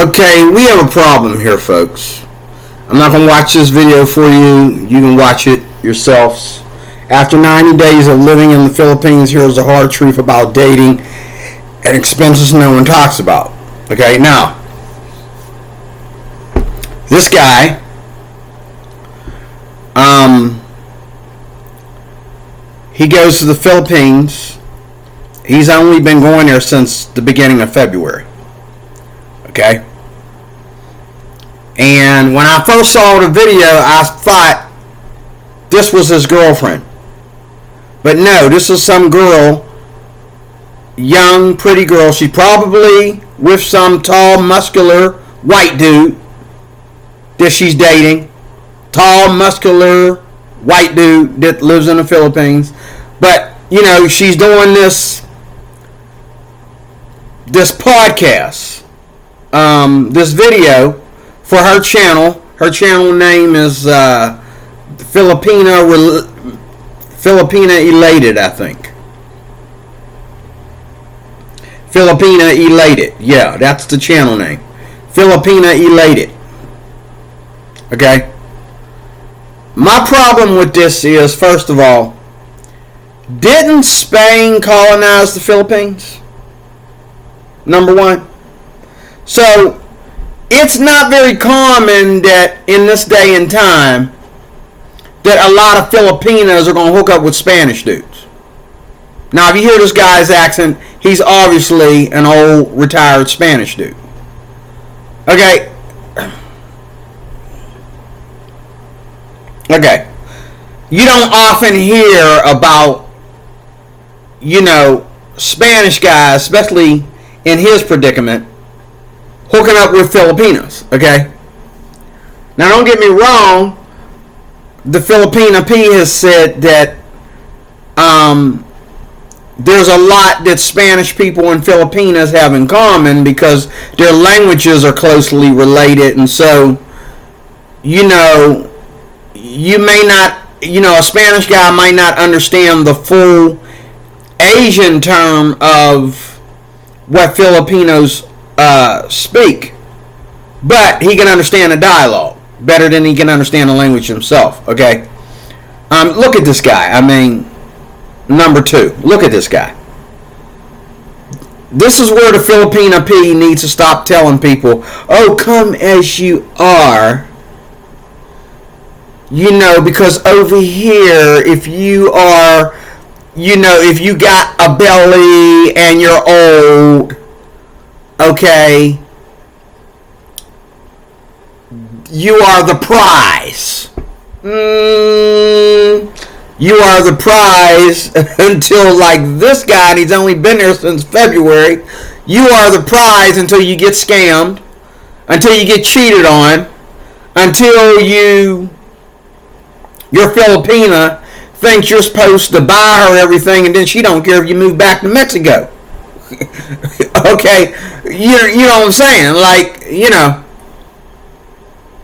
Okay, we have a problem here, folks. I'm not going to watch this video for you. You can watch it yourselves. After 90 days of living in the Philippines, here's the hard truth about dating and expenses no one talks about. Okay, now, this guy, he goes to the Philippines. He's only been going there since the beginning of February. Okay? And when I first saw the video, I thought this was his girlfriend. But no, this is some girl, young, pretty girl. She's probably with some tall, muscular, white dude that she's dating. Tall, muscular, white dude that lives in the Philippines. But, you know, she's doing this podcast, this video for her channel. Her channel name is Filipina Elated, I think. Filipina Elated. Yeah, that's the channel name. Filipina Elated. Okay? My problem with this is, first of all, didn't Spain colonize the Philippines? Number one. So, it's not very common that in this day and time that a lot of Filipinos are going to hook up with Spanish dudes. Now, if you hear this guy's accent, he's obviously an old retired Spanish dude. Okay. Okay. You don't often hear about, you know, Spanish guys, especially in his predicament, hooking up with Filipinos, okay? Now, don't get me wrong. The Filipina P has said that there's a lot that Spanish people and Filipinas have in common because their languages are closely related, and so, you know, you may not, you know, a Spanish guy might not understand the full Asian term of what Filipinos speak, but he can understand the dialogue better than he can understand the language himself. Okay, look at this guy. I mean, number two. Look at this guy. This is where the Filipina P needs to stop telling people, "Oh, come as you are." You know, because over here, if you are, you know, if you got a belly and you're old, okay, you are the prize. You are the prize until, like this guy, and he's only been there since February. You are the prize until you get scammed, until you get cheated on, until your Filipina thinks you're supposed to buy her everything, and then she don't care if you move back to Mexico. Okay, you know what I'm saying? Like, you know,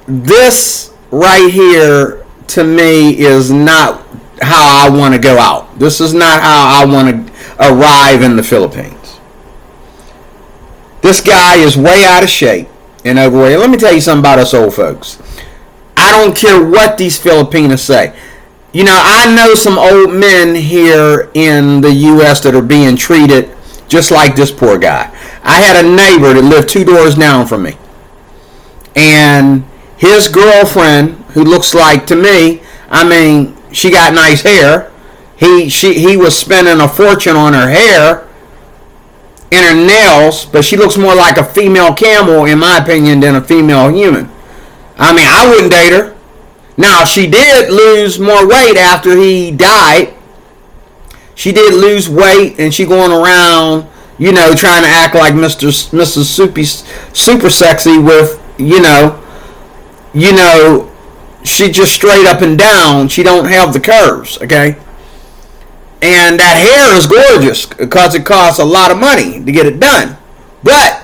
this right here to me is not how I want to go out. This is not how I want to arrive in the Philippines. This guy is way out of shape and overweight. Let me tell you something about us old folks. I don't care what these Filipinos say. You know, I know some old men here in the U.S. that are being treated just like this poor guy. I had a neighbor that lived 2 doors down from me. And his girlfriend, who looks like, to me, I mean, she got nice hair. He was spending a fortune on her hair and her nails, but she looks more like a female camel, in my opinion, than a female human. I mean, I wouldn't date her. Now, she did lose more weight after he died. She did lose weight, and she going around, you know, trying to act like Mrs. Super Sexy with, you know, she just straight up and down. She don't have the curves, okay? And that hair is gorgeous because it costs a lot of money to get it done. But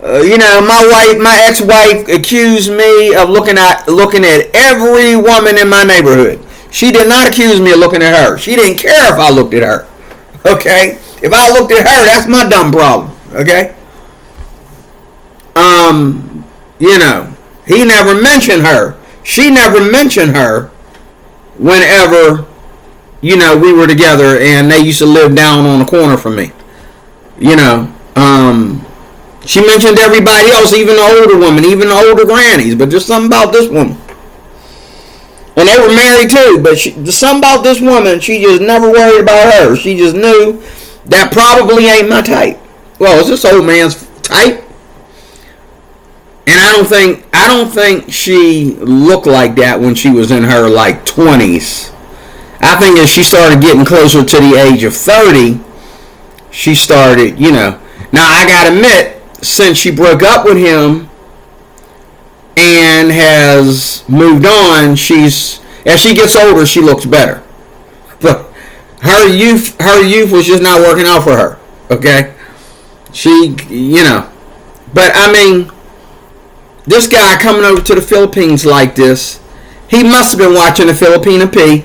you know, my ex-wife accused me of looking at every woman in my neighborhood. She did not accuse me of looking at her. She didn't care if I looked at her. Okay? If I looked at her, that's my dumb problem. Okay. You know, he never mentioned her. She never mentioned her whenever, you know, we were together and they used to live down on the corner from me. You know, she mentioned everybody else, even the older women, even the older grannies, but there's something about this woman. And they were married too, but there's something about this woman, she just never worried about her. She just knew that probably ain't my type. Well, is this old man's type? And I don't think she looked like that when she was in her like 20s. I think as she started getting closer to the age of 30, she started, you know. Now I gotta admit, since she broke up with him and has moved on, as she gets older, she looks better. But her youth was just not working out for her. Okay, she, you know. But I mean, this guy coming over to the Philippines like this, he must have been watching the Filipina P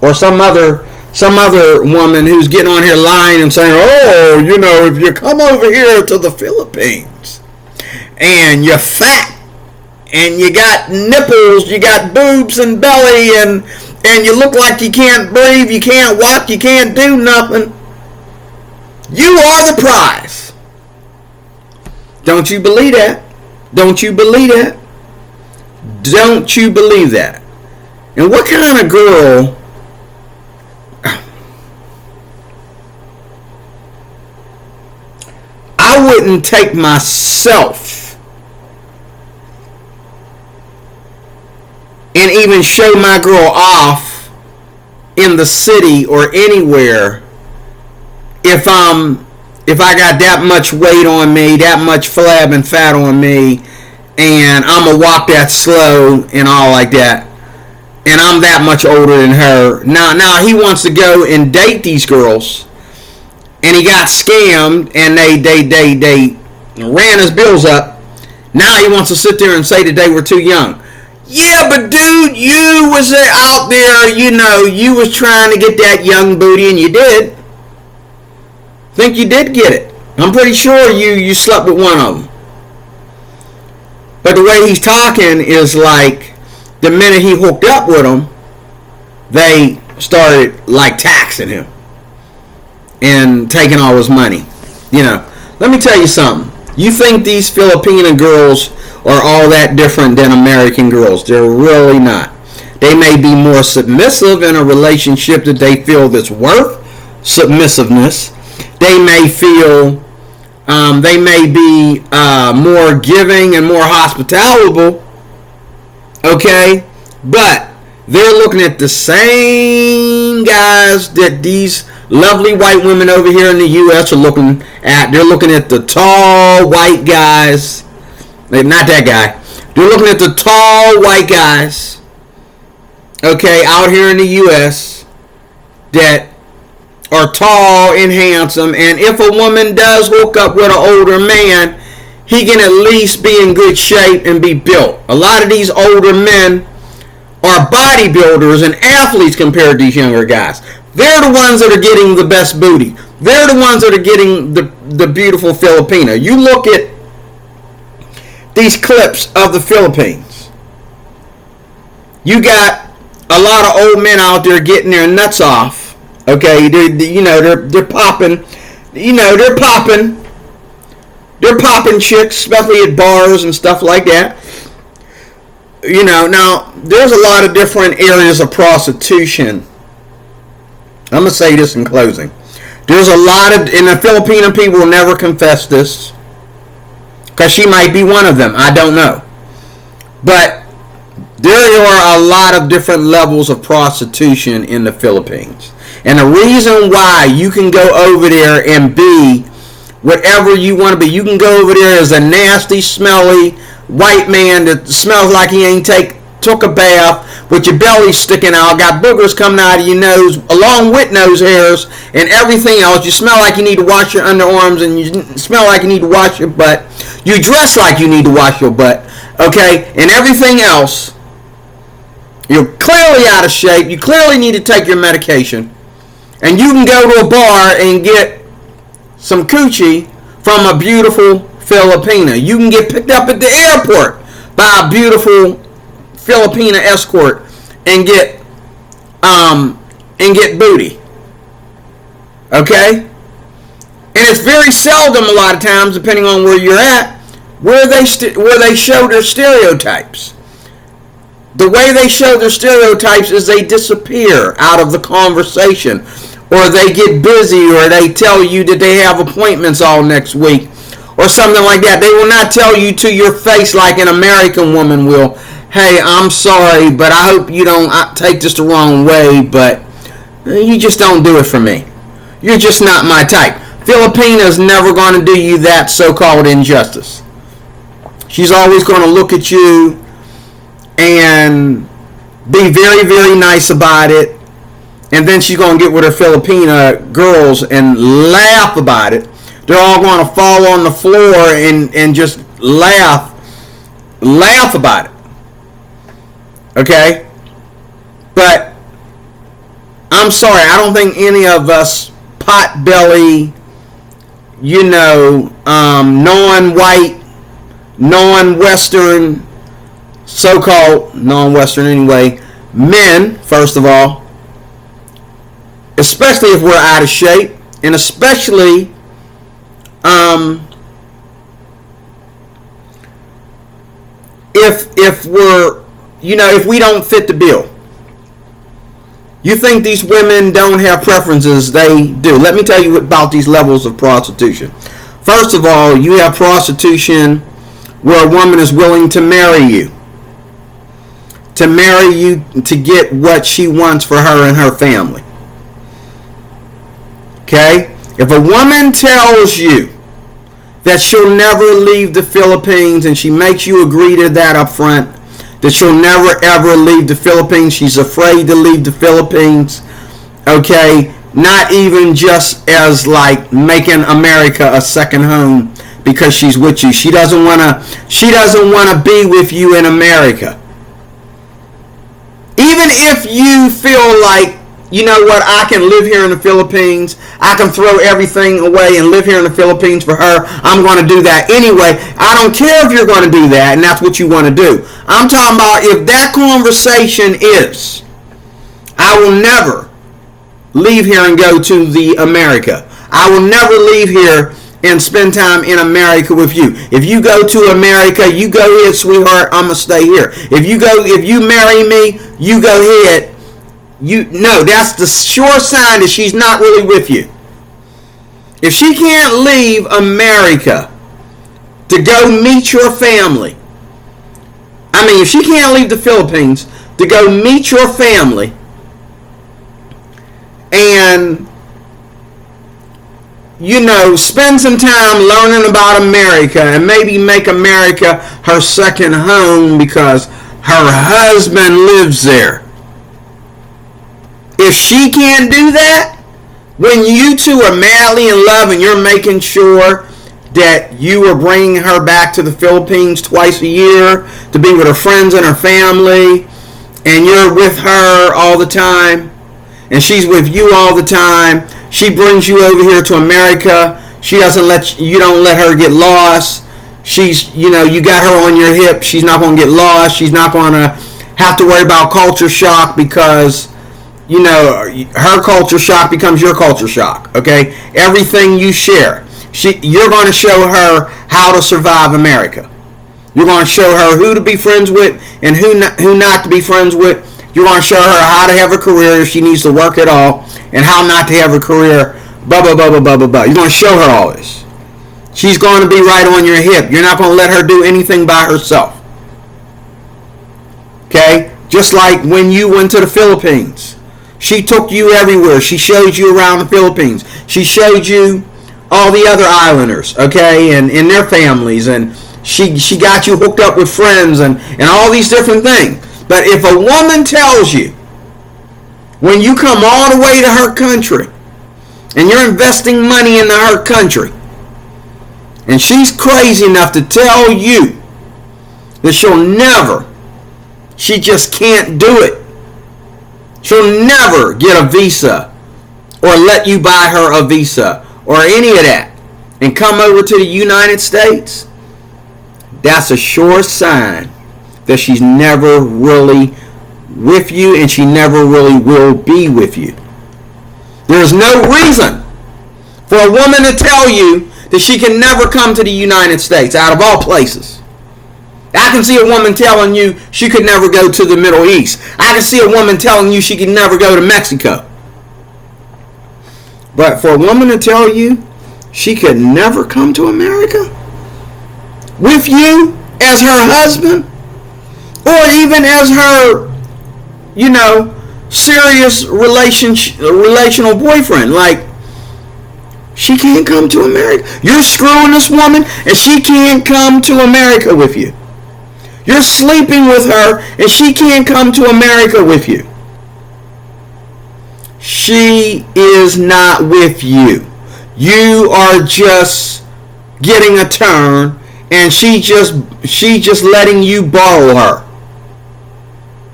or some other woman who's getting on here lying and saying, oh, you know, if you come over here to the Philippines and you're fat and you got nipples, you got boobs and belly, and you look like you can't breathe, you can't walk, you can't do nothing, you are the prize. Don't you believe that? Don't you believe that? Don't you believe that? And what kind of girl... I wouldn't take myself and even show my girl off in the city or anywhere if I got that much weight on me, that much flab and fat on me, and I'm going to walk that slow and all like that, and I'm that much older than her. Now he wants to go and date these girls, and he got scammed, and they ran his bills up. Now he wants to sit there and say that they were too young. Yeah, but dude, you was out there, you know, you was trying to get that young booty, and you did. Think you did get it. I'm pretty sure you slept with one of them. But the way he's talking is like the minute he hooked up with them, they started like taxing him and taking all his money. You know, let me tell you something. You think these Filipina girls are all that different than American girls? They're really not. They may be more submissive in a relationship that they feel that's worth submissiveness. They may feel, they may be more giving and more hospitable, okay? But they're looking at the same guys that these lovely white women over here in the U.S. are looking at. They're looking at the tall white guys. Not that guy. They're looking at the tall white guys, okay, out here in the U.S. that are tall and handsome, and if a woman does hook up with an older man, he can at least be in good shape and be built. A lot of these older men are bodybuilders and athletes compared to these younger guys. They're the ones that are getting the best booty. They're the ones that are getting the beautiful Filipina. You look at these clips of the Philippines. You got a lot of old men out there getting their nuts off. Okay, they're popping, they're popping chicks, especially at bars and stuff like that. You know, now there's a lot of different areas of prostitution. I'm gonna say this in closing. There's a lot of, and the Filipino people will never confess this, because she might be one of them. I don't know, but there are a lot of different levels of prostitution in the Philippines. And the reason why you can go over there and be whatever you want to be, you can go over there as a nasty, smelly white man that smells like he ain't took a bath, with your belly sticking out, got boogers coming out of your nose, along with nose hairs and everything else. You smell like you need to wash your underarms, and you smell like you need to wash your butt. You dress like you need to wash your butt, okay? And everything else, you're clearly out of shape. You clearly need to take your medication. And you can go to a bar and get some coochie from a beautiful Filipina. You can get picked up at the airport by a beautiful Filipina escort and get booty. Okay? And it's very seldom, a lot of times, depending on where you're at, where they show their stereotypes. The way they show their stereotypes is they disappear out of the conversation, or they get busy, or they tell you that they have appointments all next week, or something like that. They will not tell you to your face like an American woman will, hey, I'm sorry, but I hope you don't take this the wrong way, but you just don't do it for me. You're just not my type. Filipina's never going to do you that so-called injustice. She's always going to look at you and be very, very nice about it. And then she's going to get with her Filipina girls and laugh about it. They're all going to fall on the floor and just laugh about it. Okay? But I'm sorry, I don't think any of us pot-belly, non-white, non-Western, so-called non-Western anyway, men, first of all, especially if we're out of shape, and especially if we're, if we don't fit the bill. You think these women don't have preferences? They do. Let me tell you about these levels of prostitution. First of all, you have prostitution where a woman is willing to marry you. To marry you to get what she wants for her and her family. Okay? If a woman tells you that she'll never leave the Philippines, and she makes you agree to that up front, that she'll never ever leave the Philippines, she's afraid to leave the Philippines, okay, not even just as like making America a second home because she's with you. She doesn't want to be with you in America. Even if you feel like, you know what, I can live here in the Philippines, I can throw everything away and live here in the Philippines for her, I'm going to do that anyway. I don't care if you're going to do that and that's what you want to do. I'm talking about if that conversation is, I will never leave here and go to the America. I will never leave here and spend time in America with you. If you go to America, you go ahead, sweetheart, I'm going to stay here. If you marry me, you go ahead. That's the sure sign that she's not really with you. If she can't leave America to go meet your family, if she can't leave the Philippines to go meet your family and, spend some time learning about America and maybe make America her second home because her husband lives there. If she can't do that, when you two are madly in love and you're making sure that you are bringing her back to the Philippines twice a year to be with her friends and her family, and you're with her all the time, and she's with you all the time, she brings you over here to America, you don't let her get lost, she's, you got her on your hip, she's not going to get lost, she's not going to have to worry about culture shock because her culture shock becomes your culture shock, okay? Everything you share, you're going to show her how to survive America. You're going to show her who to be friends with and who not to be friends with. You're going to show her how to have a career if she needs to work at all and how not to have a career, blah, blah, blah, blah, blah, blah, blah. You're going to show her all this. She's going to be right on your hip. You're not going to let her do anything by herself. Okay? Just like when you went to the Philippines. She took you everywhere. She showed you around the Philippines. She showed you all the other islanders, okay, and their families. And she got you hooked up with friends and all these different things. But if a woman tells you, when you come all the way to her country, and you're investing money into her country, and she's crazy enough to tell you that she just can't do it. She'll never get a visa or let you buy her a visa or any of that and come over to the United States, that's a sure sign that she's never really with you, and she never really will be with you. There's no reason for a woman to tell you that she can never come to the United States, out of all places. I can see a woman telling you she could never go to the Middle East. I can see a woman telling you she could never go to Mexico. But for a woman to tell you she could never come to America with you as her husband, or even as her, serious relational boyfriend, like, she can't come to America. You're screwing this woman and she can't come to America with you. You're sleeping with her and she can't come to America with you. She is not with you. You are just getting a turn, and she just letting you borrow her.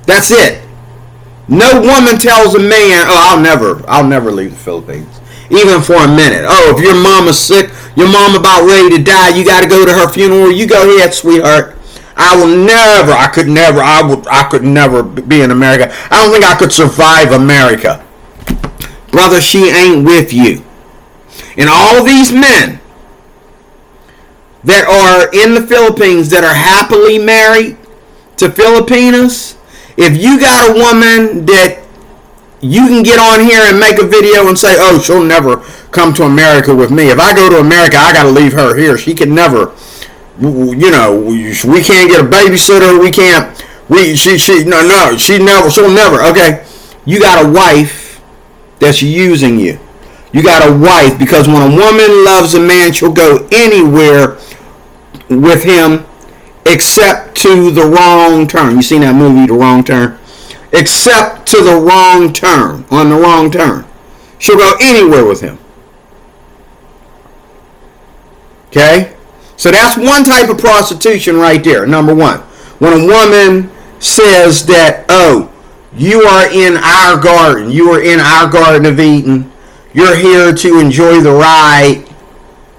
That's it. No woman tells a man, "Oh, I'll never leave the Philippines, even for a minute." Oh, if your mama's sick, your mom about ready to die, you got to go to her funeral. You go ahead, sweetheart. I could never be in America. I don't think I could survive America. Brother, she ain't with you. And all these men that are in the Philippines that are happily married to Filipinas, if you got a woman that you can get on here and make a video and say, "Oh, she'll never come to America with me. If I go to America, I got to leave her here. She can never, we can't get a babysitter. She'll never." Okay, you got a wife that's using you. You got a wife, because when a woman loves a man, she'll go anywhere with him except to the wrong turn. You seen that movie, The Wrong Turn? Except to the wrong turn, on the wrong turn. She'll go anywhere with him. Okay? So that's one type of prostitution right there, number one. When a woman says that, "Oh, you are in our garden. You are in our Garden of Eden. You're here to enjoy the ride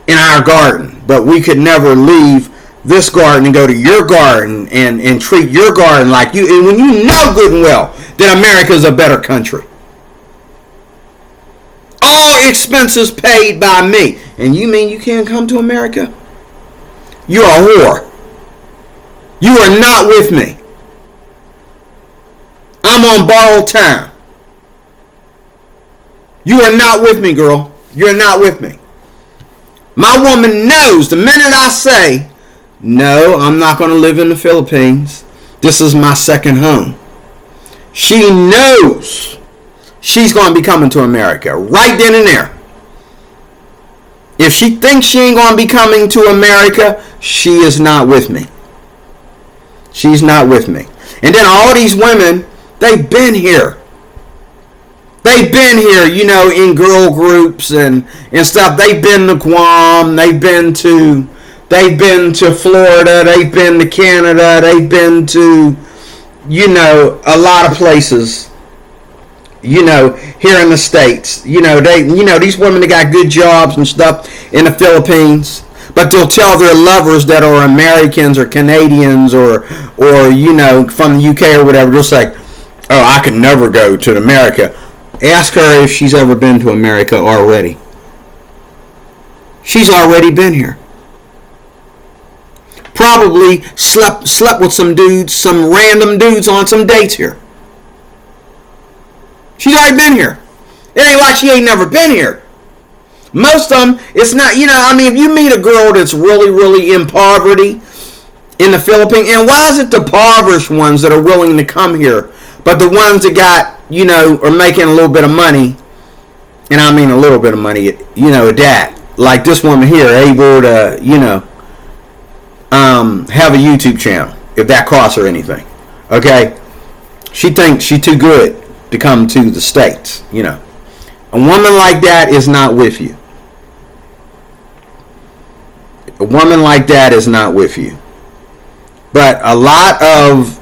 in our garden, but we could never leave this garden and go to your garden and treat your garden like you." And when you know good and well that America is a better country. All expenses paid by me. And you mean you can't come to America? You're a whore. You are not with me. I'm on borrowed time. You are not with me, girl. You're not with me. My woman knows the minute I say, "No, I'm not going to live in the Philippines. This is my second home." She knows she's going to be coming to America right then and there. If she thinks she ain't going to be coming to America, she is not with me. She's not with me. And then all these women, they've been here. They've been here, in girl groups and stuff. They've been to Guam. They've been to Florida. They've been to Canada. They've been to, a lot of places, here in the States. These women that got good jobs and stuff in the Philippines. But they'll tell their lovers that are Americans or Canadians or from the UK or whatever, they'll say, "Oh, I could never go to America." Ask her if she's ever been to America already. She's already been here. Probably slept with some random dudes on some dates here. She's already been here. It ain't like she ain't never been here. Most of them, it's not, if you meet a girl that's really, really in poverty in the Philippines, and why is it the impoverished ones that are willing to come here, but the ones that got, are making a little bit of money, and I mean a little bit of money, that, like this woman here, able to, have a YouTube channel, if that costs her anything, okay? She thinks she's too good to come to the States, A woman like that is not with you. A woman like that is not with you. But a lot of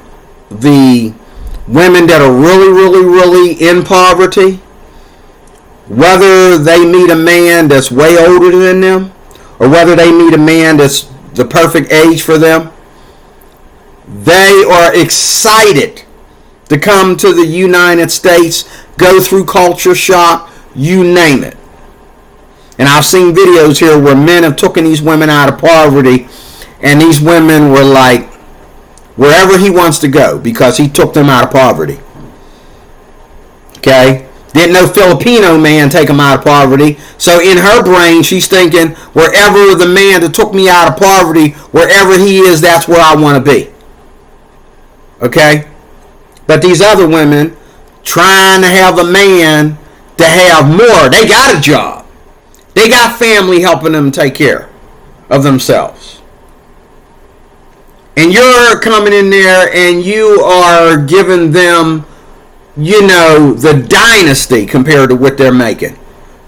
the women that are really, really, really in poverty, whether they meet a man that's way older than them, or whether they meet a man that's the perfect age for them, they are excited to come to the United States, go through culture shock, you name it. And I've seen videos here where men have taken these women out of poverty, and these women were like, wherever he wants to go, because he took them out of poverty. Okay? Didn't no Filipino man take them out of poverty. So in her brain, she's thinking, wherever the man that took me out of poverty, wherever he is, that's where I want to be. Okay? But these other women, trying to have a man to have more, they got a job. They got family helping them take care of themselves. And you're coming in there and you are giving them, the dynasty compared to what they're making,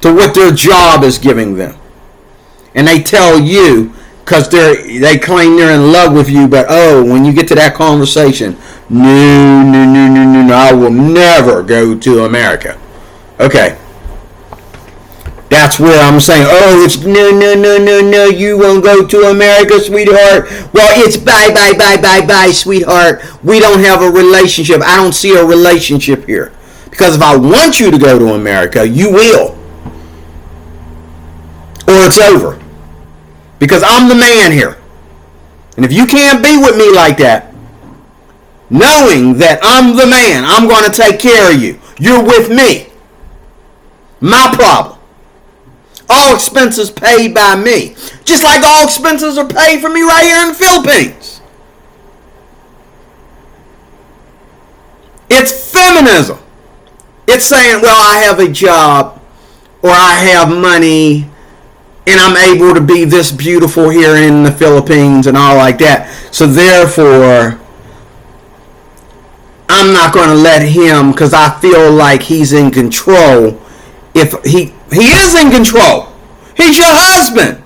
to what their job is giving them. And they tell you, because they claim they're in love with you, but when you get to that conversation, no, I will never go to America. Okay. That's where I'm saying, it's no, you won't go to America, sweetheart. Well, it's bye, sweetheart. We don't have a relationship. I don't see a relationship here. Because if I want you to go to America, you will. Or it's over. Because I'm the man here. And if you can't be with me like that, knowing that I'm the man, I'm going to take care of you. You're with me. My problem. All expenses paid by me. Just like all expenses are paid for me right here in the Philippines. It's feminism. It's saying, well, I have a job, or I have money, and I'm able to be this beautiful here in the Philippines and all like that. So therefore, I'm not going to let him, because I feel like he's in control. If he is in control. He's your husband.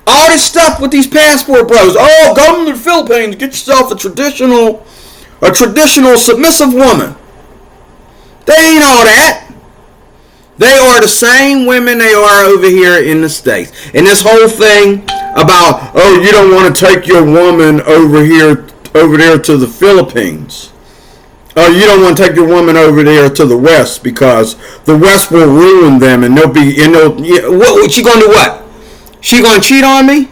All this stuff with these passport bros. Go to the Philippines, get yourself a traditional submissive woman. They ain't all that. They are the same women they are over here in the States. And this whole thing about, you don't want to take your woman over there to the Philippines. You don't want to take your woman over there to the West because the West will ruin them, and what she gonna do? What? She gonna cheat on me?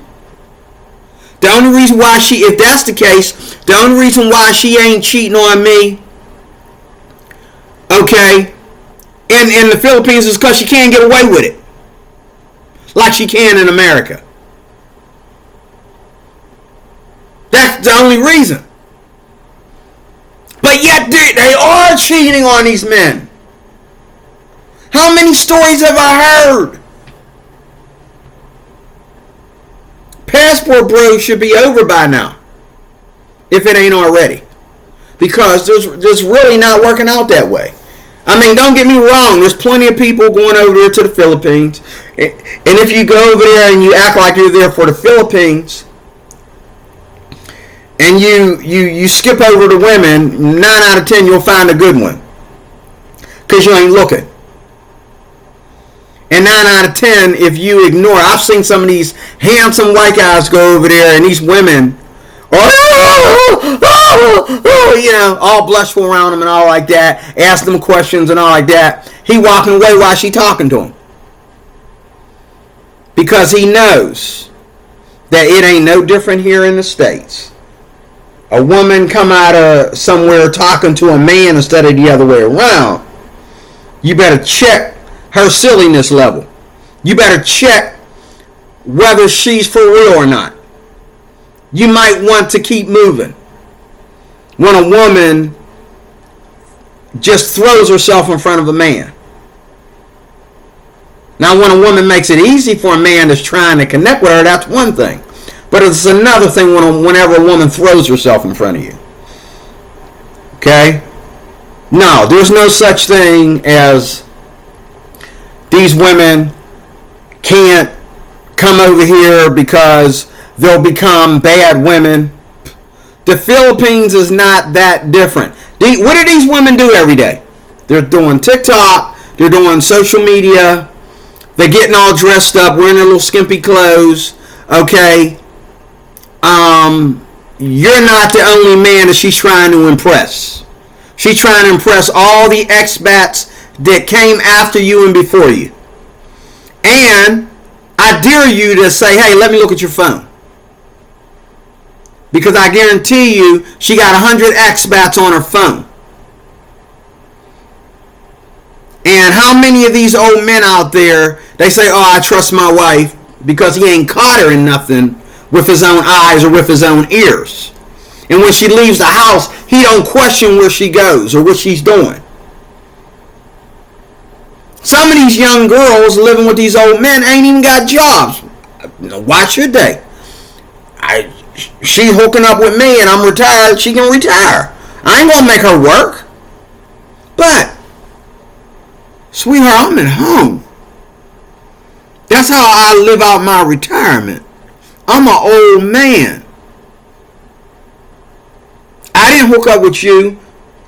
The only reason why if that's the case, the only reason why she ain't cheating on me, okay, in the Philippines is because she can't get away with it, like she can in America. That's the only reason. But yet they are cheating on these men. How many stories have I heard? Passport bros should be over by now, if it ain't already, because there's really not working out that way. I mean, don't get me wrong. There's plenty of people going over there to the Philippines, and if you go over there and you act like you're there for the Philippines, and you skip over the women, 9 out of 10 you'll find a good one, because you ain't looking. And 9 out of 10, if you ignore, I've seen some of these handsome white guys go over there, and these women, all blushful around them and all like that, ask them questions and all like that. He walking away while she talking to him, because he knows that it ain't no different here in the States. A woman come out of somewhere talking to a man instead of the other way around. You better check her silliness level. You better check whether she's for real or not. You might want to keep moving. When a woman just throws herself in front of a man. Now, when a woman makes it easy for a man that's trying to connect with her, that's one thing. But it's another thing whenever a woman throws herself in front of you. Okay? No, there's no such thing as these women can't come over here because they'll become bad women. The Philippines is not that different. What do these women do every day? They're doing TikTok. They're doing social media. They're getting all dressed up, wearing their little skimpy clothes. Okay. You're not the only man that she's trying to impress. She's trying to impress all the expats that came after you and before you. And I dare you to say, hey, let me look at your phone. Because I guarantee you, she got 100 expats on her phone. And how many of these old men out there, they say, oh, I trust my wife because he ain't caught her in nothing with his own eyes or with his own ears. And when she leaves the house, he don't question where she goes or what she's doing. Some of these young girls living with these old men ain't even got jobs. Why should they? She hooking up with me and I'm retired. She can retire. I ain't gonna make her work. But, sweetheart, I'm at home. That's how I live out my retirement. I'm an old man. I didn't hook up with you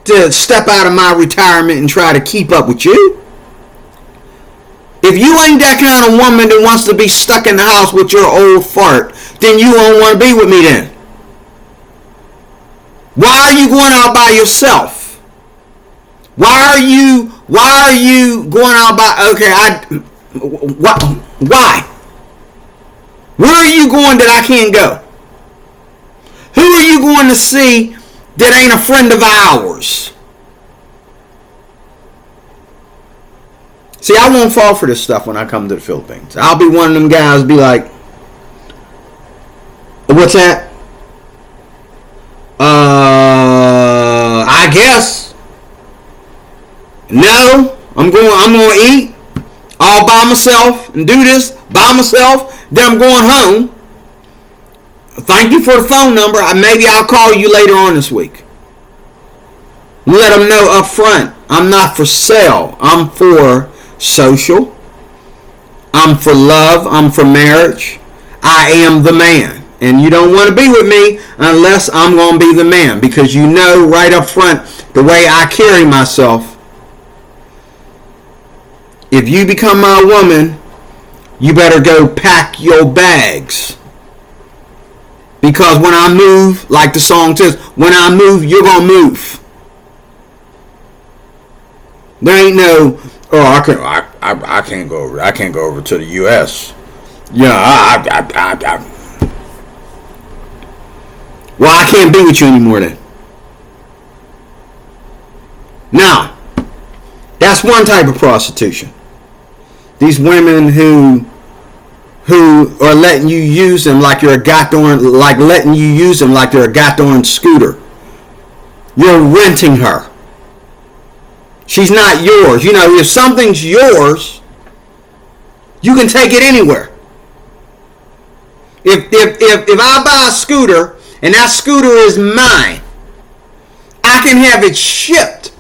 to step out of my retirement and try to keep up with you. If you ain't that kind of woman that wants to be stuck in the house with your old fart, then you won't want to be with me then. Why are you going out by yourself? Why are you going out by, why? Where are you going that I can't go? Who are you going to see that ain't a friend of ours? See, I won't fall for this stuff when I come to the Philippines. I'll be one of them guys be like, what's that? I guess. No, I'm going to eat all by myself and do this by myself. Then I'm going home. Thank you for the phone number. Maybe I'll call you later on this week. Let them know up front, I'm not for sale. I'm for social. I'm for love. I'm for marriage. I am the man. And you don't want to be with me unless I'm going to be the man. Because you know right up front the way I carry myself. If you become my woman, you better go pack your bags. Because when I move, like the song says, when I move, you're going to move. There ain't no, oh, I can't go over. I can't go over to the U.S. Yeah, well, I can't be with you anymore then. Now, that's one type of prostitution. These women who are letting you use them like you're a goddamn, like letting you use them like they're a goddamn scooter. You're renting her. She's not yours. You know, if something's yours, you can take it anywhere. If I buy a scooter and that scooter is mine, I can have it shipped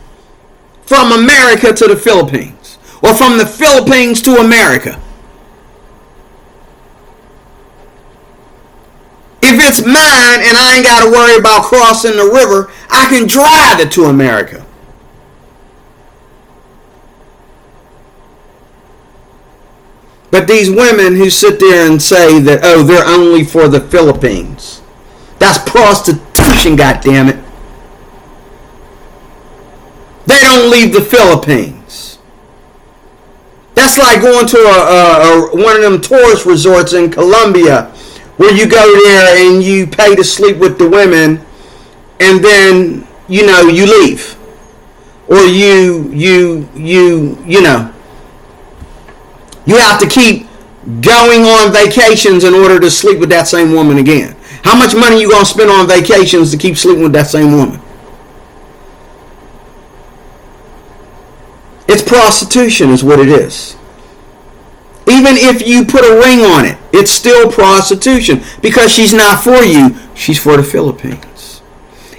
from America to the Philippines or from the Philippines to America. If it's mine and I ain't got to worry about crossing the river, I can drive it to America. But these women who sit there and say that, oh, they're only for the Philippines. That's prostitution, goddammit. They don't leave the Philippines. That's like going to one of them tourist resorts in Colombia where you go there and you pay to sleep with the women and then, you know, you leave. Or you know, you have to keep going on vacations in order to sleep with that same woman again. How much money you going to spend on vacations to keep sleeping with that same woman? It's prostitution is what it is. Even if you put a ring on it, it's still prostitution because she's not for you. She's for the Philippines.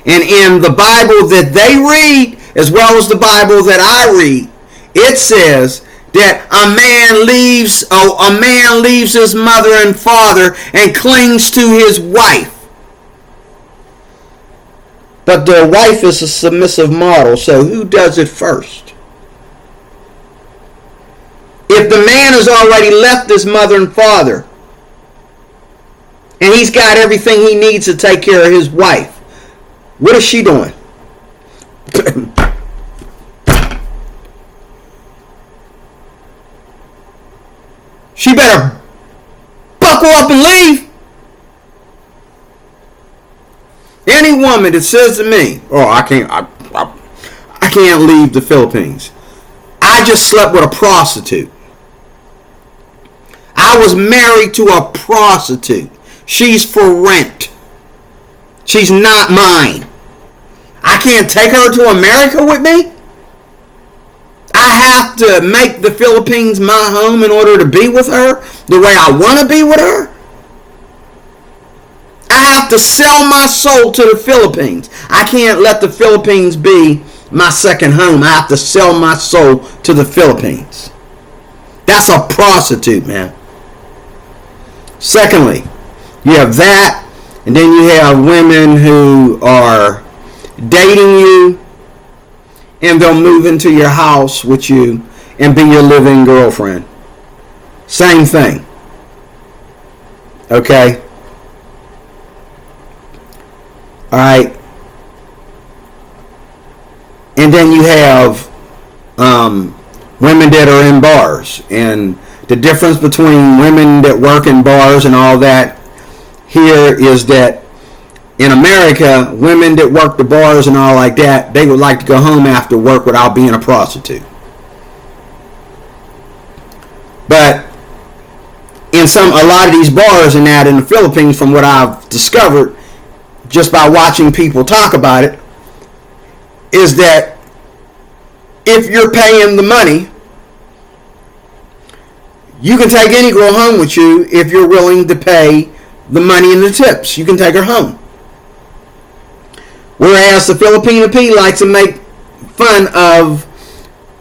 And in the Bible that they read, as well as the Bible that I read, it says that a man leaves his mother and father and clings to his wife. But the wife is a submissive model, so who does it first? If the man has already left his mother and father, and he's got everything he needs to take care of his wife, what is she doing? She better buckle up and leave. Any woman that says to me, "Oh, I can't leave the Philippines. I just slept with a prostitute. I was married to a prostitute. She's for rent. She's not mine. I can't take her to America with me. I have to make the Philippines my home in order to be with her the way I want to be with her. I have to sell my soul to the Philippines. I can't let the Philippines be my second home. I have to sell my soul to the Philippines." That's a prostitute, man. Secondly, you have that, and then you have women who are dating you, and they'll move into your house with you and be your living girlfriend. Same thing. Okay? Alright? And then you have women that are in bars. And the difference between women that work in bars and all that here is that in America, women that work the bars and all like that, they would like to go home after work without being a prostitute. But in a lot of these bars and that in the Philippines, from what I've discovered just by watching people talk about it, is that if you're paying the money, you can take any girl home with you if you're willing to pay the money and the tips. You can take her home. Whereas the Filipino P likes to make fun of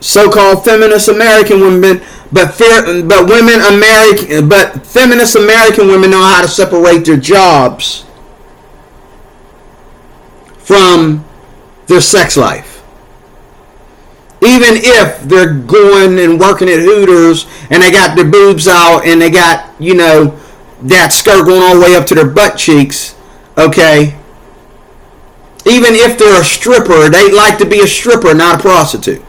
so-called feminist American women, but feminist American women know how to separate their jobs from their sex life. Even if they're going and working at Hooters and they got their boobs out and they got, that skirt going all the way up to their butt cheeks, okay? Even if they're a stripper, they like to be a stripper, not a prostitute.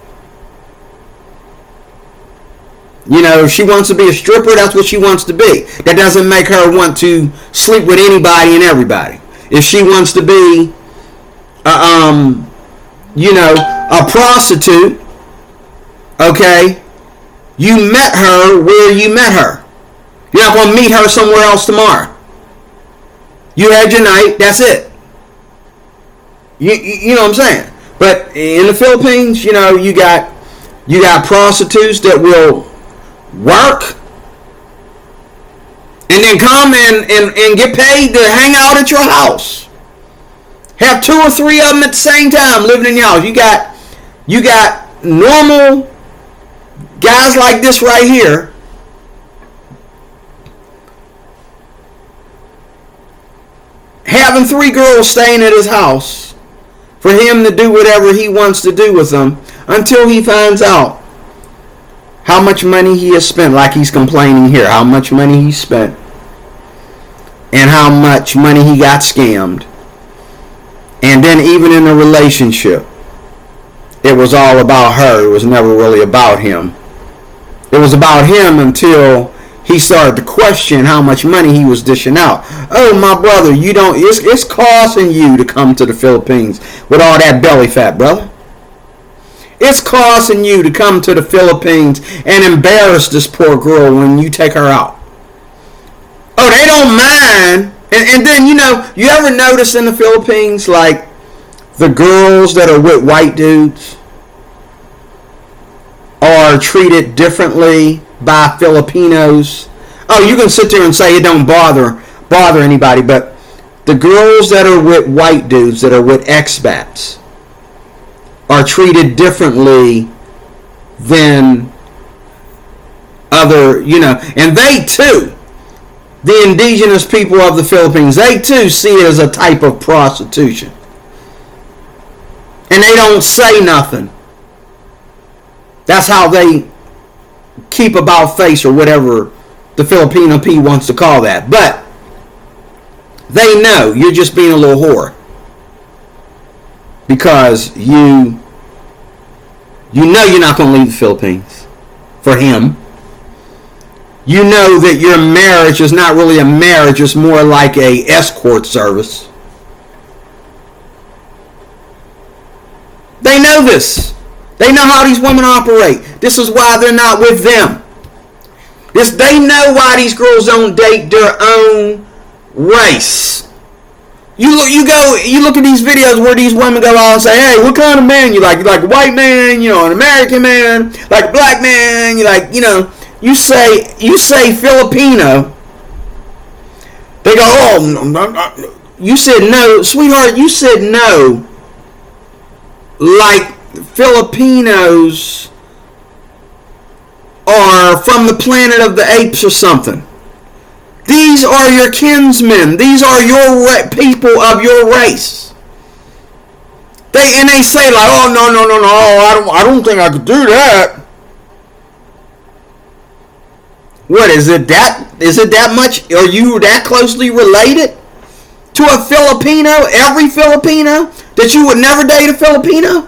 If she wants to be a stripper, that's what she wants to be. That doesn't make her want to sleep with anybody and everybody. If she wants to be, a prostitute, okay, you met her where you met her. You're not going to meet her somewhere else tomorrow. You had your night, that's it. You know what I'm saying? But in the Philippines, you got prostitutes that will work and then come and get paid to hang out at your house. Have 2 or 3 of them at the same time living in your house. You got normal guys like this right here having 3 girls staying at his house for him to do whatever he wants to do with them until he finds out how much money he has spent, like he's complaining here, how much money he spent and how much money he got scammed. And then even in a relationship, it was all about her. It was never really about him. It was about him until he started to question how much money he was dishing out. Oh, my brother, it's costing you to come to the Philippines with all that belly fat, brother. It's costing you to come to the Philippines and embarrass this poor girl when you take her out. Oh, they don't mind. And then, you ever notice in the Philippines, like, the girls that are with white dudes are treated differently by Filipinos? Oh, you can sit there and say it don't bother anybody, but the girls that are with white dudes, that are with expats, are treated differently than other, and they too, the indigenous people of the Philippines, they too see it as a type of prostitution. And they don't say nothing. That's how they keep about face, or whatever the Filipino P wants to call that. But they know you're just being a little whore. Because you know you're not going to leave the Philippines for him. You know that your marriage is not really a marriage. It's more like a escort service. They know this. They know how these women operate. This is why they're not with them. They know why these girls don't date their own race. You look at these videos where these women go on and say, hey, what kind of man you like? You like a white man, an American man, like a black man, you say Filipino. They go, oh, you said no, sweetheart, you said no. Like Filipinos are from the planet of the apes or something. These are your kinsmen. These are your people of your race. They say like, oh no, I don't think I could do that. What is it that much? Are you that closely related to a Filipino? Every Filipino that you would never date a Filipino?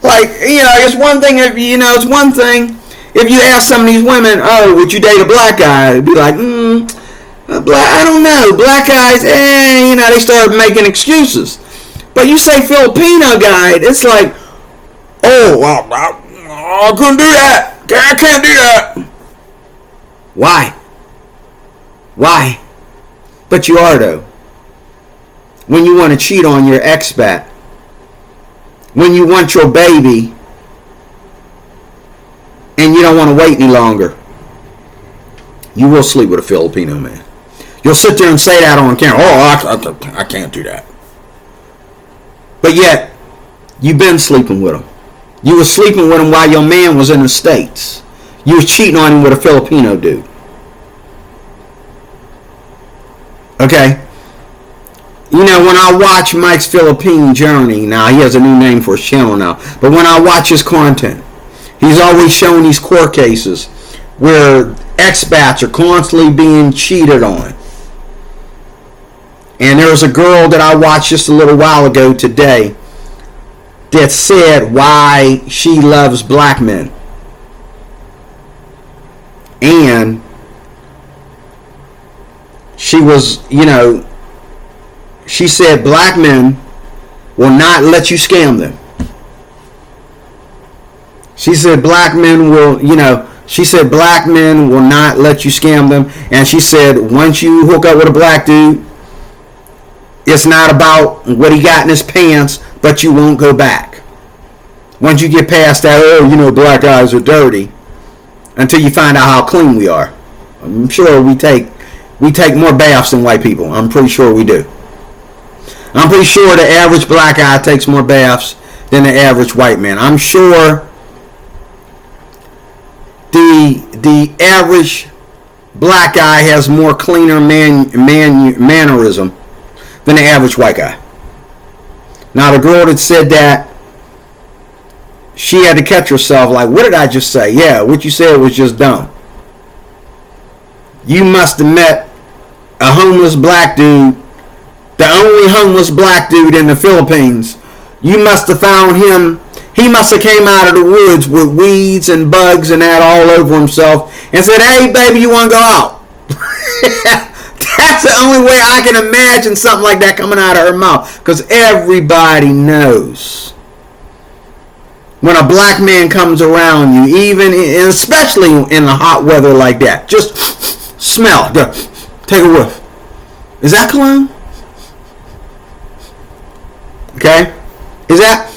Like, it's one thing if you ask some of these women, oh, would you date a black guy? They'd be like, I don't know, black guys, they start making excuses. But you say Filipino guy, it's like, oh, well, I couldn't do that. I can't do that. Why? But you are, though. When you want to cheat on your expat, when you want your baby, and you don't want to wait any longer, you will sleep with a Filipino man. You'll sit there and say that on camera. Oh, I can't do that. But yet, you've been sleeping with him. You were sleeping with him while your man was in the States. You were cheating on him with a Filipino dude. Okay? When I watch Mike's Philippine Journey, now he has a new name for his channel now, but when I watch his content, he's always showing these court cases where expats are constantly being cheated on. And there was a girl that I watched just a little while ago today that said why she loves black men. And she was, she said black men will not let you scam them. She said black men will not let you scam them. And she said once you hook up with a black dude, it's not about what he got in his pants, but you won't go back. Once you get past that, black guys are dirty, until you find out how clean we are. I'm sure we take more baths than white people. I'm pretty sure we do. I'm pretty sure the average black guy takes more baths than the average white man. I'm sure the average black guy has more cleaner mannerism than the average white guy. Now, the girl that said that, she had to catch herself like, what did I just say? Yeah, what you said was just dumb. You must have met a homeless black dude, the only homeless black dude in the Philippines. You must have found him. He must have came out of the woods with weeds and bugs and that all over himself and said, hey, baby, you want to go out? That's the only way I can imagine something like that coming out of her mouth. Because everybody knows when a black man comes around you, even and especially in the hot weather like that, just smell. Take a whiff. Is that cologne? Okay? Is that?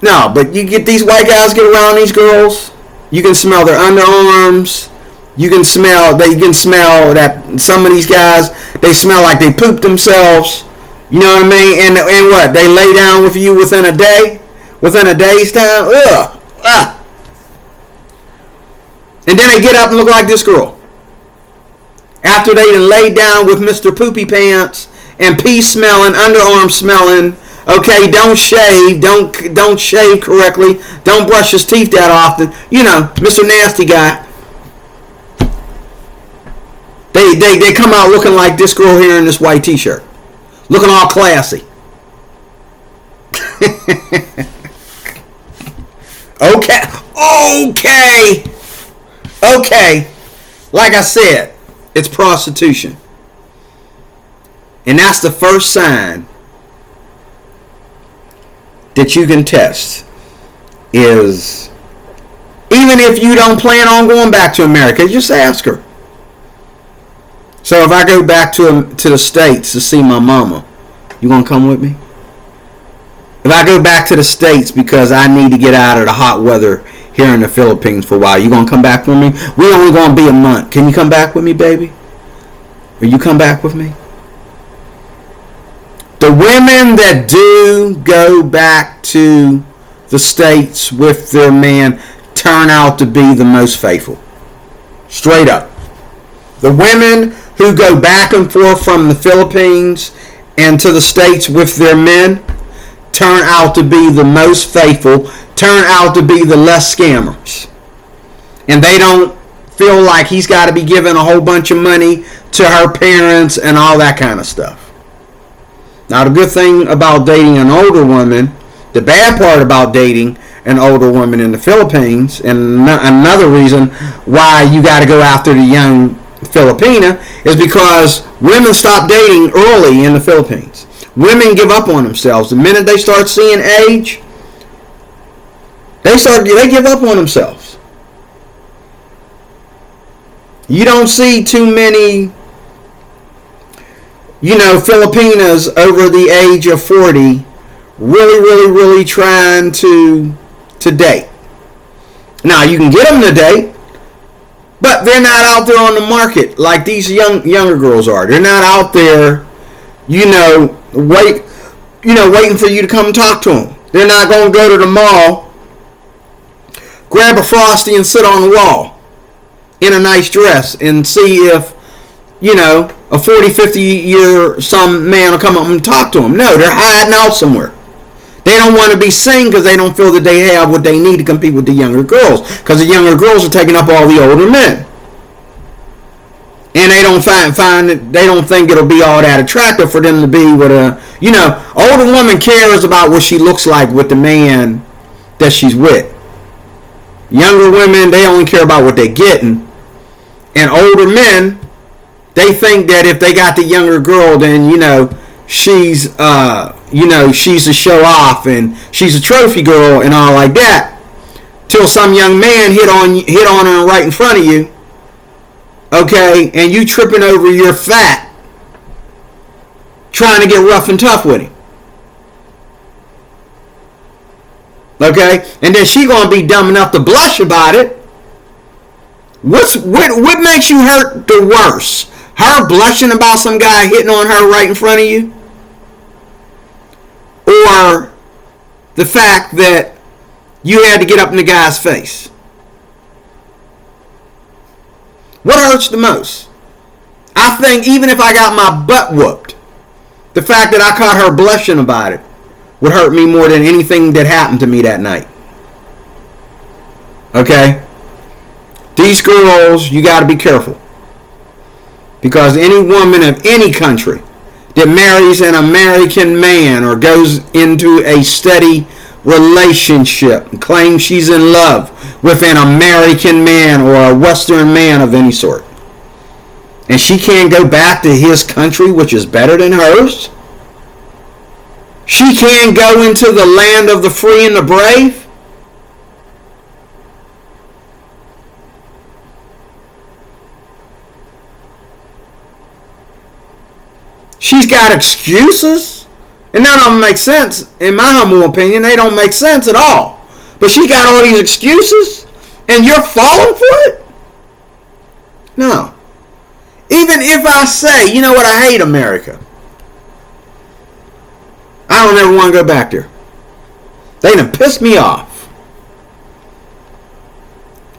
No, but you get these white guys get around these girls, you can smell their underarms. You can smell that some of these guys, they smell like they pooped themselves. You know what I mean? And what? They lay down with you within a day? Within a day's time? Ugh. Ah. And then they get up and look like this girl. After they laid down with Mr. Poopy Pants and pee smelling, underarm smelling. Okay, don't shave, don't shave correctly, don't brush his teeth that often. You know, Mr. Nasty Guy. They come out looking like this girl here in this white t-shirt, looking all classy. Okay. Like I said, it's prostitution. And that's the first sign that you can test, is even if you don't plan on going back to America, just ask her. So if I go back to the States to see my mama, you gonna come with me? If I go back to the States because I need to get out of the hot weather here in the Philippines for a while, you gonna come back with me? We only gonna be a month. Can you come back with me, baby? Will you come back with me? The women that do go back to the States with their man turn out to be the most faithful. Straight up. The women who go back and forth from the Philippines and to the States with their men turn out to be the most faithful, turn out to be the less scammers. And they don't feel like he's got to be giving a whole bunch of money to her parents and all that kind of stuff. Now, the good thing about dating an older woman, the bad part about dating an older woman in the Philippines, and another reason why you got to go after the young Filipina, is because women stop dating early in the Philippines. Women give up on themselves. The minute they start seeing age, they give up on themselves. You don't see too many, Filipinas over the age of 40 really trying to date. Now, you can get them to date, but they're not out there on the market like these younger girls are. They're not out there, waiting for you to come talk to them. They're not going to go to the mall, grab a Frosty and sit on the wall in a nice dress and see if, a 40, 50-year some man will come up and talk to them. No, they're hiding out somewhere. They don't want to be seen because they don't feel that they have what they need to compete with the younger girls, because the younger girls are taking up all the older men. And they don't they don't think it'll be all that attractive for them to be with a, older woman cares about what she looks like with the man that she's with. Younger women, they only care about what they're getting. And older men, they think that if they got the younger girl, then, she's a show off and she's a trophy girl and all like that. Till some young man hit on her right in front of you. Okay, and you tripping over your fat, trying to get rough and tough with him. Okay, and then she gonna be dumb enough to blush about it. What makes you hurt the worst? Her blushing about some guy hitting on her right in front of you? Or the fact that you had to get up in the guy's face? What hurts the most? I think even if I got my butt whooped, the fact that I caught her blushing about it would hurt me more than anything that happened to me that night. Okay? These girls, you got to be careful. Because any woman of any country that marries an American man or goes into a steady relationship and claims she's in love with an American man or a Western man of any sort, and she can't go back to his country, which is better than hers, she can't go into the land of the free and the brave, she's got excuses, and none of them make sense. In my humble opinion, they don't make sense at all. But she got all these excuses, and you're falling for it? No. Even if I say, you know what, I hate America, I don't ever want to go back there. They done pissed me off.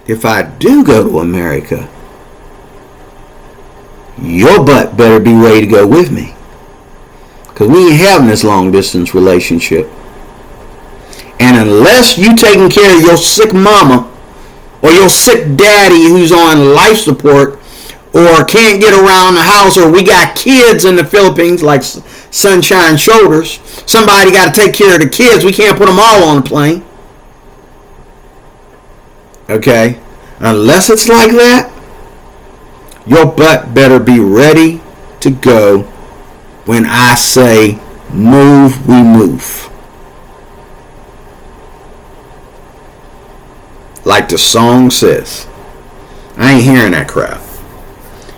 If I do go to America, your butt better be ready to go with me. Because we ain't having this long distance relationship. And unless you taking care of your sick mama or your sick daddy who's on life support or can't get around the house, or we got kids in the Philippines like Sunshine Shoulders, somebody got to take care of the kids. We can't put them all on the plane. Okay? Unless it's like that, your butt better be ready to go when I say move, we move. Like the song says. I ain't hearing that crap.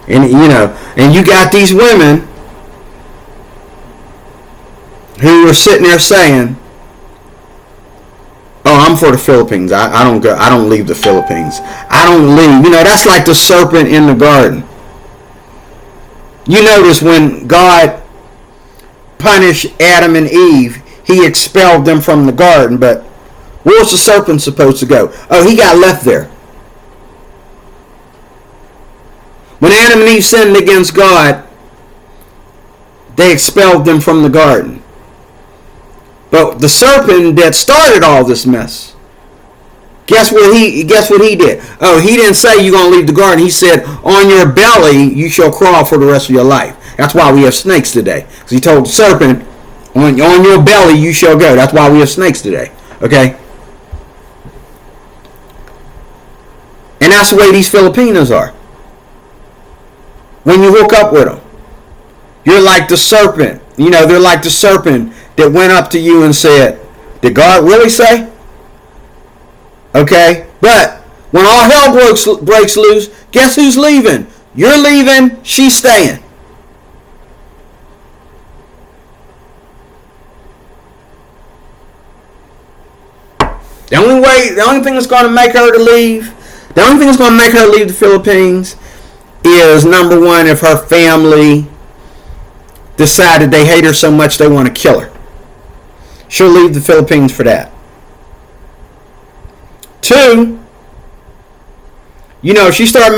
And and you got these women who are sitting there saying, "Oh, I'm for the Philippines. I don't go. I don't leave the Philippines. I don't leave." That's like the serpent in the garden. You notice when God punished Adam and Eve, he expelled them from the garden, but where was the serpent supposed to go? Oh, he got left there. When Adam and Eve sinned against God, they expelled them from the garden. But the serpent that started all this mess, guess what he did? Oh, he didn't say you're going to leave the garden. He said, on your belly you shall crawl for the rest of your life. That's why we have snakes today. Because he told the serpent, on your belly you shall go. That's why we have snakes today. Okay? And that's the way these Filipinos are. When you hook up with them, you're like the serpent. They're like the serpent that went up to you and said, did God really say? Okay? But when all hell breaks loose, guess who's leaving? You're leaving, she's staying. The only thing that's going to make her leave the Philippines is, number one, if her family decided they hate her so much they want to kill her. She'll leave the Philippines for that. Two, if she started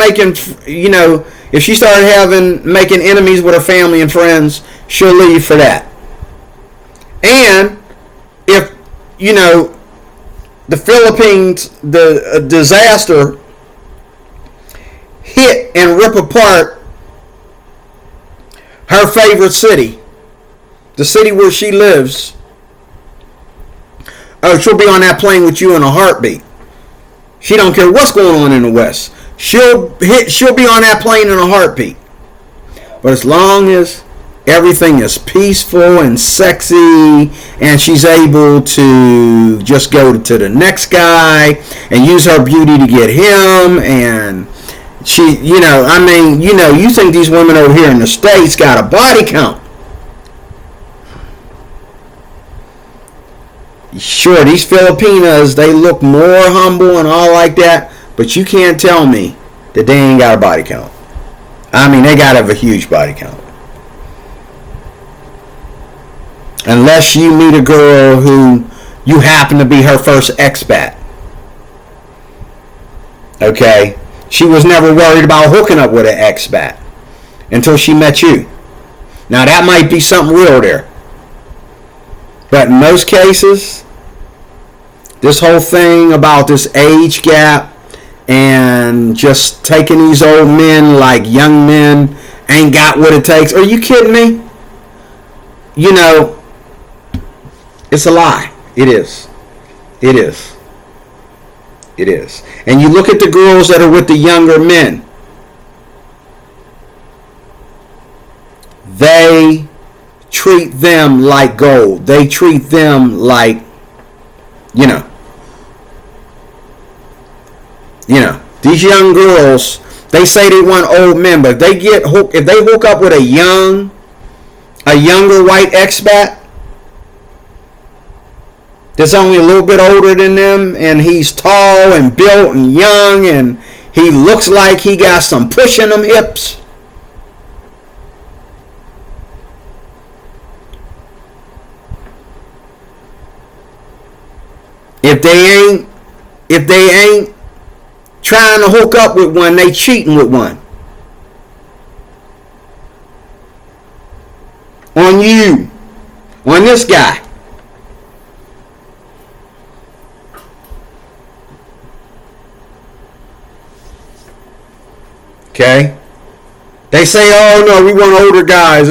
making enemies with her family and friends, she'll leave for that. And if, the Philippines, the disaster hit and rip apart her favorite city, the city where she lives, oh, she'll be on that plane with you in a heartbeat. She don't care what's going on in the West. She'll be on that plane in a heartbeat. But as long as everything is peaceful and sexy and she's able to just go to the next guy and use her beauty to get him, and you think these women over here in the States got a body count. Sure, these Filipinas, they look more humble and all like that, but you can't tell me that they ain't got a body count. They got to have a huge body count. Unless you meet a girl who you happen to be her first expat. Okay? She was never worried about hooking up with an expat until she met you. Now that might be something real there. But in most cases, this whole thing about this age gap and just taking these old men like young men ain't got what it takes. Are you kidding me? It's a lie. It is. It is. It is. And you look at the girls that are with the younger men. They treat them like gold. They treat them like, these young girls, they say they want old men, but if they hook up with a younger white expat that's only a little bit older than them, and he's tall and built and young, and he looks like he got some push in them hips, if they ain't trying to hook up with one, they cheating with one on you. on this guy. Okay? They say, oh no, we want older guys.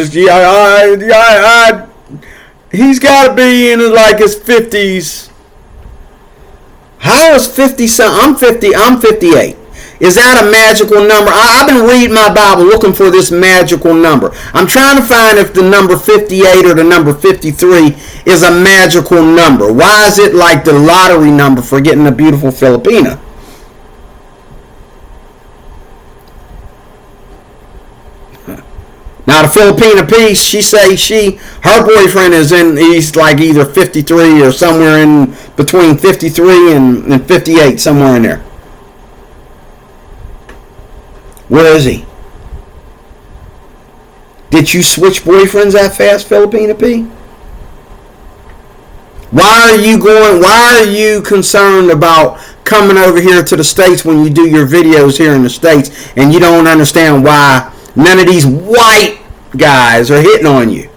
He's got to be in like his 50s. How is 50 something? I'm 50, I'm 58. Is that a magical number? I've been reading my Bible looking for this magical number. I'm trying to find if the number 58 or the number 53 is a magical number. Why is it like the lottery number for getting a beautiful Filipina? Now the Filipina piece, she say her boyfriend he's like either 53 or somewhere in between 53 and 58, somewhere in there. Where is he? Did you switch boyfriends that fast, Filipina P? Why are you concerned about coming over here to the States when you do your videos here in the States, and you don't understand why none of these white guys are hitting on you?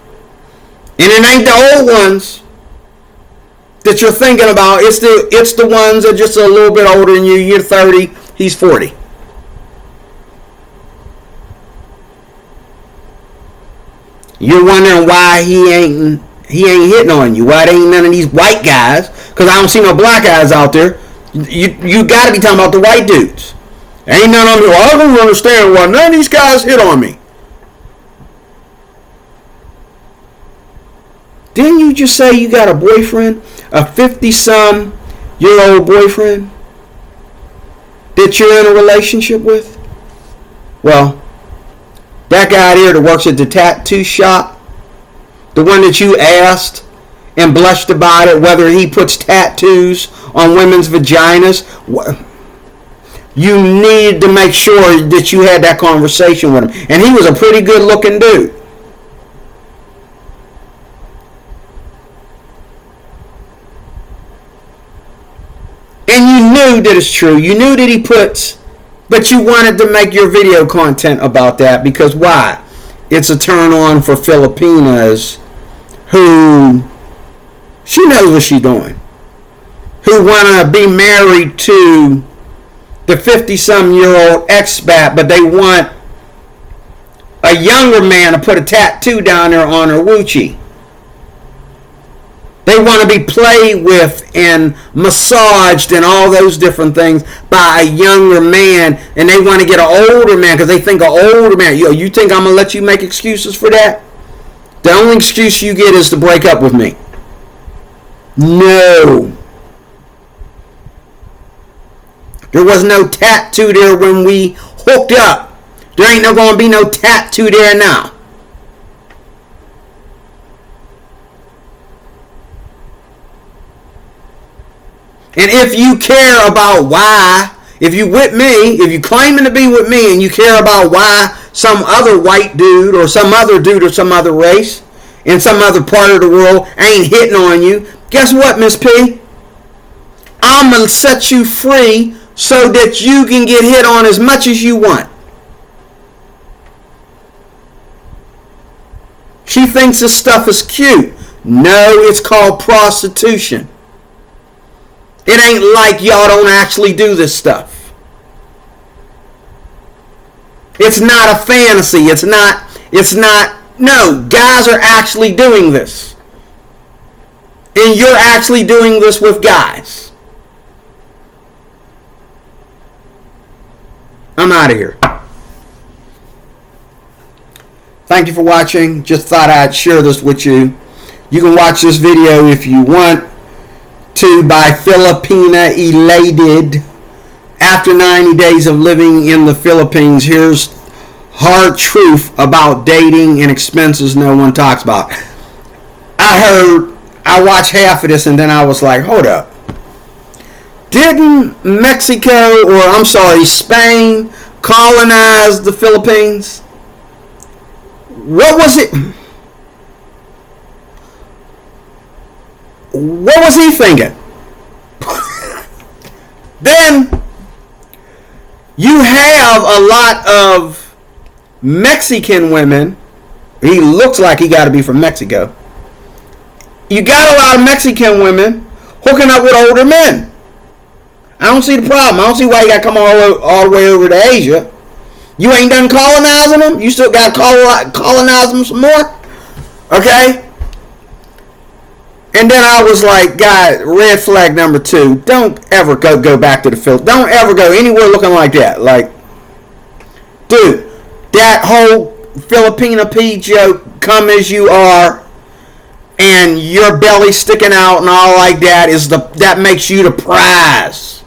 And it ain't the old ones that you're thinking about. It's the ones that are just a little bit older than you. You're 30, he's 40. You're wondering why he ain't hitting on you. Why there ain't none of these white guys? Because I don't see no black guys out there. You got to be talking about the white dudes. Ain't none of them. Well, I don't understand why none of these guys hit on me. Didn't you just say you got a boyfriend, a 50-some-year-old boyfriend that you're in a relationship with? Well, that guy there that works at the tattoo shop, the one that you asked and blushed about it, whether he puts tattoos on women's vaginas, you needed to make sure that you had that conversation with him. And he was a pretty good looking dude. And you knew that it's true. You knew that he puts, but you wanted to make your video content about that because why? It's a turn on for Filipinas who, she knows what she's doing, who want to be married to the 50-some-year-old expat, but they want a younger man to put a tattoo down there on her woochie. They want to be played with and massaged and all those different things by a younger man, and they want to get an older man because they think an older man. You think I'm going to let you make excuses for that? The only excuse you get is to break up with me. No. There was no tattoo there when we hooked up. There ain't going to be no tattoo there now. And if you care about why, if you with me, if you claiming to be with me and you care about why some other white dude or some other race in some other part of the world ain't hitting on you, guess what, Miss P? I'm going to set you free so that you can get hit on as much as you want. She thinks this stuff is cute. No, it's called prostitution. It ain't like y'all don't actually do this stuff. It's not a fantasy. It's not, no, guys are actually doing this. And you're actually doing this with guys. I'm out of here. Thank you for watching. Just thought I'd share this with you. You can watch this video if you want to by Filipina Elated. After 90 days of living in the Philippines, here's hard truth about dating and expenses no one talks about. I watched half of this and then I was like, hold up. Didn't Spain colonize the Philippines? What was it? What was he thinking? Then you have a lot of Mexican women. He looks like he got to be from Mexico. You got a lot of Mexican women hooking up with older men. I don't see the problem. I don't see why you got to come all the way over to Asia. You ain't done colonizing them. You still got to colonize them some more. Okay? And then I was like, God, red flag number 2. Don't ever go back to the Philippines. Don't ever go anywhere looking like that. Like, dude, that whole Filipina P joke, come as you are, and your belly sticking out and all like that, that makes you the prize.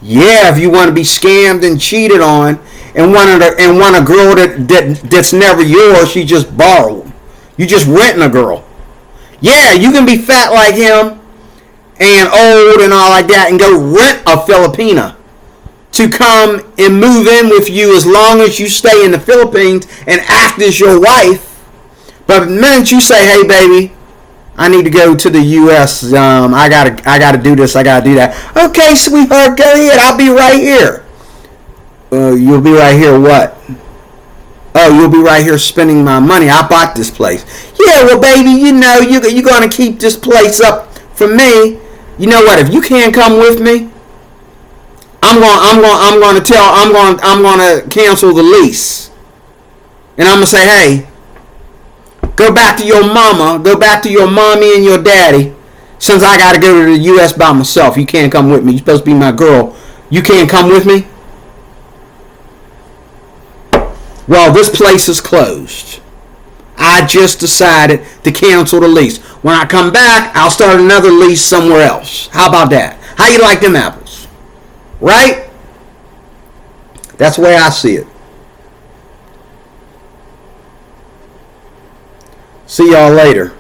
Yeah, if you want to be scammed and cheated on, and want a girl that's never yours, she just borrowed. You just renting a girl. Yeah, you can be fat like him and old and all like that and go rent a Filipina to come and move in with you as long as you stay in the Philippines and act as your wife. But the minute you say, hey baby, I need to go to the U.S., I gotta do this, I gotta do that. Okay, sweetheart, go ahead, I'll be right here. You'll be right here what? Oh, you'll be right here spending my money. I bought this place. Yeah, well, baby, you know you're going to keep this place up for me. You know what? If you can't come with me, I'm going to cancel the lease, and I'm going to say, hey, go back to your mama, go back to your mommy and your daddy. Since I got to go to the U.S. by myself, you can't come with me. You're supposed to be my girl. You can't come with me. Well, this place is closed. I just decided to cancel the lease. When I come back, I'll start another lease somewhere else. How about that? How you like them apples? Right? That's the way I see it. See y'all later.